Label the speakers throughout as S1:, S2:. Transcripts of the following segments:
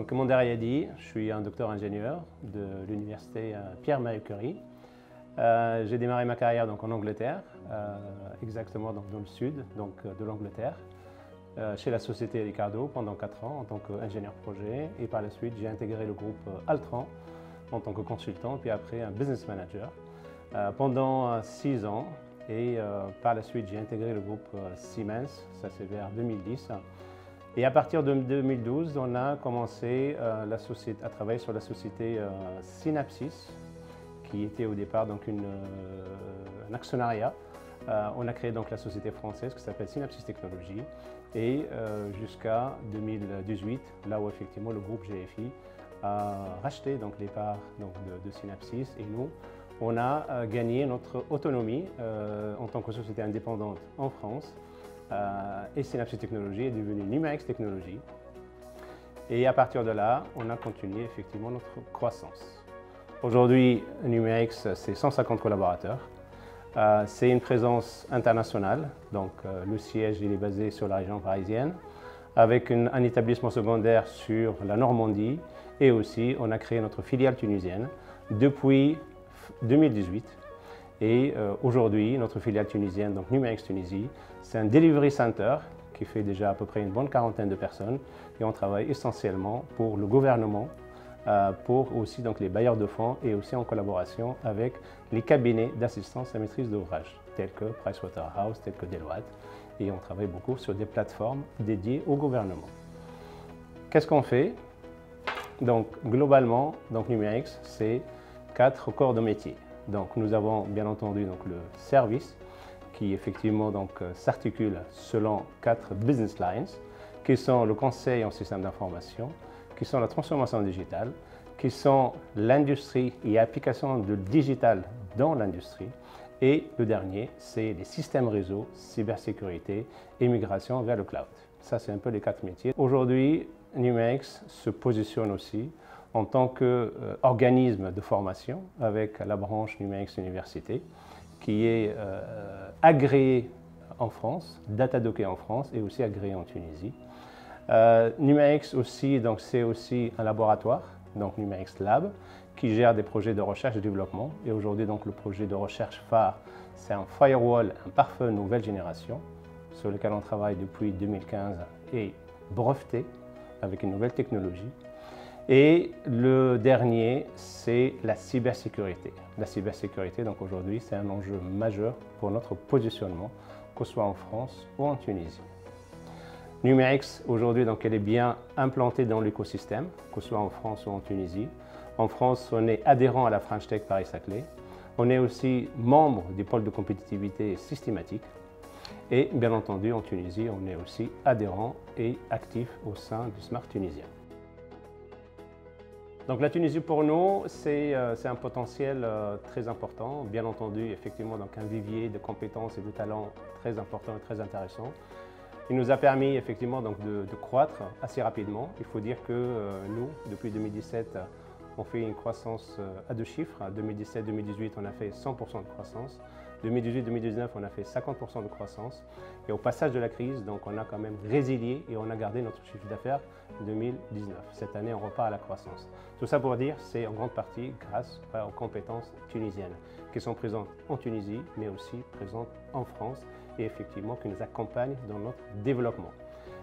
S1: Donc, Mondher Ayadi, je suis un docteur ingénieur de l'université Pierre-Marie Curie. J'ai démarré ma carrière donc, en Angleterre, exactement donc, dans le sud donc, de l'Angleterre, chez la société Ricardo pendant 4 ans en tant qu'ingénieur projet. Et par la suite, j'ai intégré le groupe Altran en tant que consultant, puis après un business manager pendant 6 ans. Et par la suite, j'ai intégré le groupe Siemens, ça c'est vers 2010. Et à partir de 2012, on a commencé à travailler sur la société Synapsys, qui était au départ donc un actionnariat. On a créé donc la société française qui s'appelle Synapsys Technologies et jusqu'à 2018, là où effectivement le groupe GFI a racheté donc les parts donc, de Synapsys et nous, on a gagné notre autonomie en tant que société indépendante en France. Et Synapsys Technologies est devenue Numerix Technologies. Et à partir de là, on a continué effectivement notre croissance. Aujourd'hui, Numerix, c'est 150 collaborateurs. C'est une présence internationale, donc le siège il est basé sur la région parisienne, avec un établissement secondaire sur la Normandie, et aussi on a créé notre filiale tunisienne depuis 2018. Et aujourd'hui, notre filiale tunisienne, donc Numerix Tunisie, c'est un delivery center qui fait déjà à peu près une bonne quarantaine de personnes et on travaille essentiellement pour le gouvernement, pour aussi donc, les bailleurs de fonds et aussi en collaboration avec les cabinets d'assistance à maîtrise d'ouvrage tels que Pricewaterhouse, tels que Deloitte, et on travaille beaucoup sur des plateformes dédiées au gouvernement. Qu'est-ce qu'on fait? Donc globalement, donc, Numerix, c'est 4 corps de métier. Donc nous avons bien entendu donc, le service qui effectivement s'articule selon 4 business lines qui sont le conseil en système d'information, qui sont la transformation digitale, qui sont l'industrie et l'application de digital dans l'industrie et le dernier c'est les systèmes réseau, cybersécurité et migration vers le cloud. Ça c'est un peu les 4 métiers. Aujourd'hui Numerix se positionne aussi en tant qu'organisme de formation avec la branche Numerix Université qui est agréée en France, datadocké en France et aussi agréée en Tunisie. Numerix aussi, c'est aussi un laboratoire, donc Numerix Lab, qui gère des projets de recherche et développement. Et aujourd'hui, donc le projet de recherche phare, c'est un firewall, un pare-feu nouvelle génération, sur lequel on travaille depuis 2015 et breveté avec une nouvelle technologie. Et le dernier, c'est la cybersécurité. La cybersécurité, donc aujourd'hui, c'est un enjeu majeur pour notre positionnement, que ce soit en France ou en Tunisie. Numerix, aujourd'hui, donc, elle est bien implantée dans l'écosystème, que ce soit en France ou en Tunisie. En France, on est adhérent à la French Tech Paris-Saclay. On est aussi membre du pôle de compétitivité systématique. Et bien entendu, en Tunisie, on est aussi adhérent et actif au sein du Smart Tunisien. Donc la Tunisie pour nous, c'est un potentiel très important, bien entendu effectivement donc un vivier de compétences et de talents très important et très intéressant. Il nous a permis effectivement donc de croître assez rapidement. Il faut dire que nous, depuis 2017, on fait une croissance à 2 chiffres. 2017-2018, on a fait 100% de croissance. 2018-2019, on a fait 50% de croissance. Et au passage de la crise, donc on a quand même résilié et on a gardé notre chiffre d'affaires 2019. Cette année, on repart à la croissance. Tout ça pour dire, c'est en grande partie grâce aux compétences tunisiennes qui sont présentes en Tunisie, mais aussi présentes en France et effectivement qui nous accompagnent dans notre développement.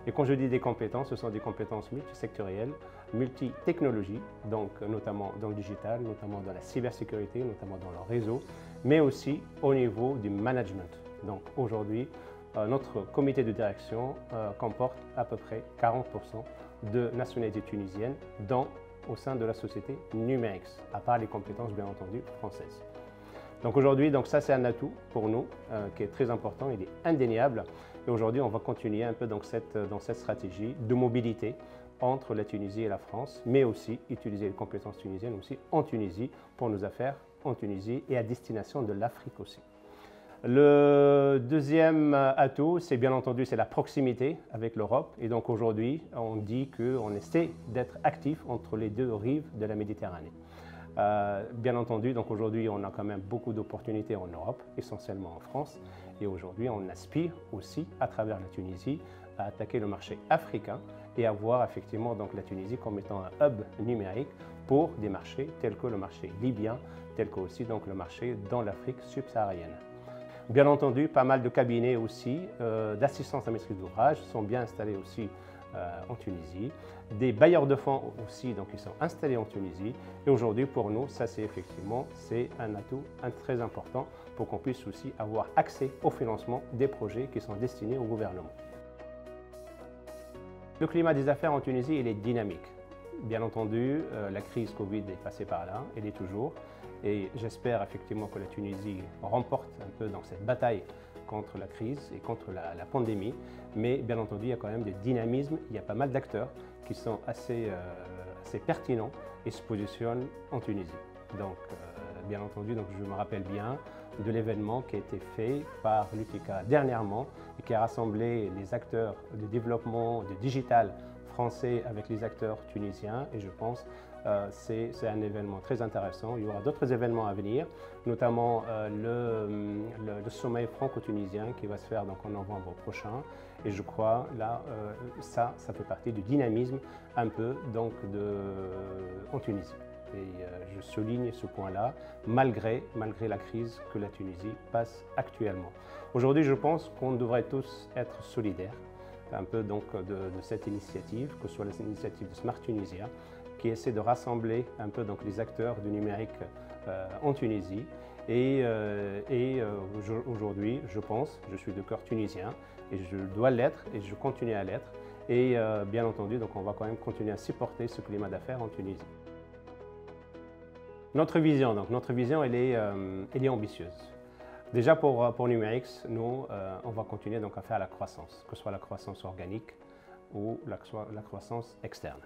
S1: Et quand je dis des compétences, ce sont des compétences multisectorielles, multi-technologies, donc notamment dans le digital, notamment dans la cybersécurité, notamment dans le réseau, mais aussi au niveau du management. Donc aujourd'hui, notre comité de direction comporte à peu près 40% de nationalité tunisienne au sein de la société Numerix, à part les compétences bien entendu françaises. Donc aujourd'hui, ça c'est un atout pour nous qui est très important, il est indéniable. Et aujourd'hui, on va continuer un peu dans cette stratégie de mobilité entre la Tunisie et la France, mais aussi utiliser les compétences tunisiennes aussi en Tunisie pour nos affaires en Tunisie et à destination de l'Afrique aussi. Le deuxième atout, c'est bien entendu c'est la proximité avec l'Europe. Et donc aujourd'hui, on dit qu'on essaie d'être actif entre les 2 rives de la Méditerranée. Bien entendu, donc aujourd'hui, on a quand même beaucoup d'opportunités en Europe, essentiellement en France. Et aujourd'hui, on aspire aussi, à travers la Tunisie, à attaquer le marché africain et avoir effectivement donc la Tunisie comme étant un hub numérique pour des marchés tels que le marché libyen, tel que aussi donc le marché dans l'Afrique subsaharienne. Bien entendu, pas mal de cabinets aussi d'assistance à maîtrise d'ouvrage sont bien installés aussi en Tunisie. Des bailleurs de fonds aussi, donc ils sont installés en Tunisie. Et aujourd'hui, pour nous, ça c'est effectivement un atout très important pour qu'on puisse aussi avoir accès au financement des projets qui sont destinés au gouvernement. Le climat des affaires en Tunisie, il est dynamique. Bien entendu, la crise Covid est passée par là, elle est toujours. Et j'espère effectivement que la Tunisie remporte un peu dans cette bataille contre la crise et contre la pandémie. Mais bien entendu, il y a quand même des dynamismes, il y a pas mal d'acteurs qui sont assez pertinents et se positionnent en Tunisie. Donc, bien entendu, donc je me rappelle bien de l'événement qui a été fait par l'UTICA dernièrement et qui a rassemblé les acteurs de développement de digital français avec les acteurs tunisiens. Et je pense c'est un événement très intéressant. Il y aura d'autres événements à venir, notamment le sommet franco-tunisien qui va se faire donc en novembre prochain. Et je crois, là, ça fait partie du dynamisme un peu donc, en Tunisie. Et je souligne ce point-là, malgré la crise que la Tunisie passe actuellement. Aujourd'hui, je pense qu'on devrait tous être solidaires un peu donc de cette initiative, que ce soit l'initiative de Smart Tunisia, qui essaie de rassembler un peu donc les acteurs du numérique en Tunisie. Et aujourd'hui, je pense, je suis de cœur tunisien et je dois l'être et je continue à l'être. Et bien entendu, donc on va quand même continuer à supporter ce climat d'affaires en Tunisie. Notre vision, elle est ambitieuse. Déjà pour Numerix, nous, on va continuer donc à faire la croissance, que ce soit la croissance organique ou la croissance externe.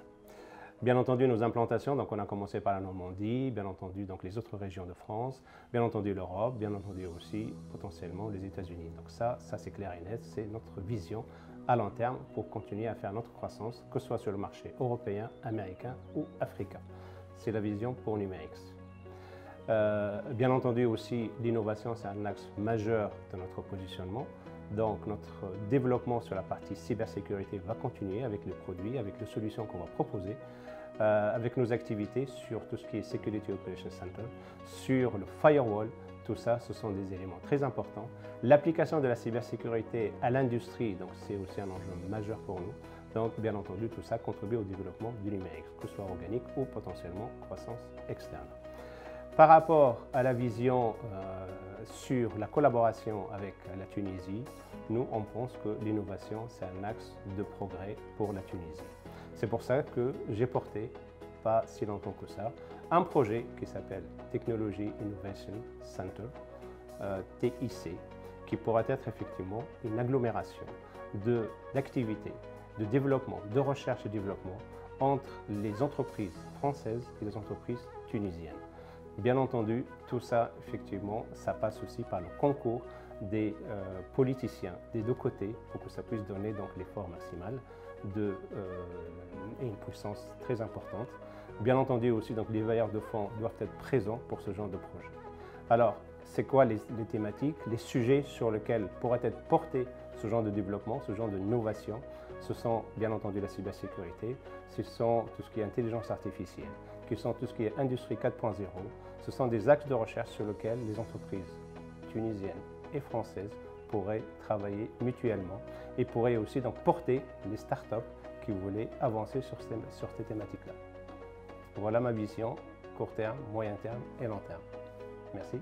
S1: Bien entendu, nos implantations, donc on a commencé par la Normandie, bien entendu donc les autres régions de France, bien entendu l'Europe, bien entendu aussi potentiellement les États-Unis. Donc ça c'est clair et net, c'est notre vision à long terme pour continuer à faire notre croissance, que ce soit sur le marché européen, américain ou africain. C'est la vision pour Numerix. Bien entendu aussi, l'innovation, c'est un axe majeur de notre positionnement. Donc notre développement sur la partie cybersécurité va continuer avec les produits, avec les solutions qu'on va proposer, avec nos activités sur tout ce qui est Security Operations Center, sur le firewall. Tout ça, ce sont des éléments très importants. L'application de la cybersécurité à l'industrie, donc c'est aussi un enjeu majeur pour nous. Donc bien entendu, tout ça contribue au développement du numérique, que ce soit organique ou potentiellement croissance externe. Par rapport à la vision sur la collaboration avec la Tunisie, nous, on pense que l'innovation, c'est un axe de progrès pour la Tunisie. C'est pour ça que j'ai porté, pas si longtemps que ça, un projet qui s'appelle Technology Innovation Center, TIC, qui pourra être effectivement une agglomération d'activités, de développement, de recherche et développement entre les entreprises françaises et les entreprises tunisiennes. Bien entendu, tout ça, effectivement, ça passe aussi par le concours des politiciens des deux côtés pour que ça puisse donner donc l'effort maximal et une puissance très importante. Bien entendu aussi, donc, les bailleurs de fonds doivent être présents pour ce genre de projet. Alors, c'est quoi les thématiques, les sujets sur lesquels pourrait être porté ce genre de développement, ce genre d'innovation? Ce sont bien entendu la cybersécurité, ce sont tout ce qui est intelligence artificielle, ce sont tout ce qui est industrie 4.0. Ce sont des axes de recherche sur lesquels les entreprises tunisiennes et françaises pourraient travailler mutuellement et pourraient aussi donc porter les startups qui voulaient avancer sur ces thématiques-là. Voilà ma vision, court terme, moyen terme et long terme. Merci.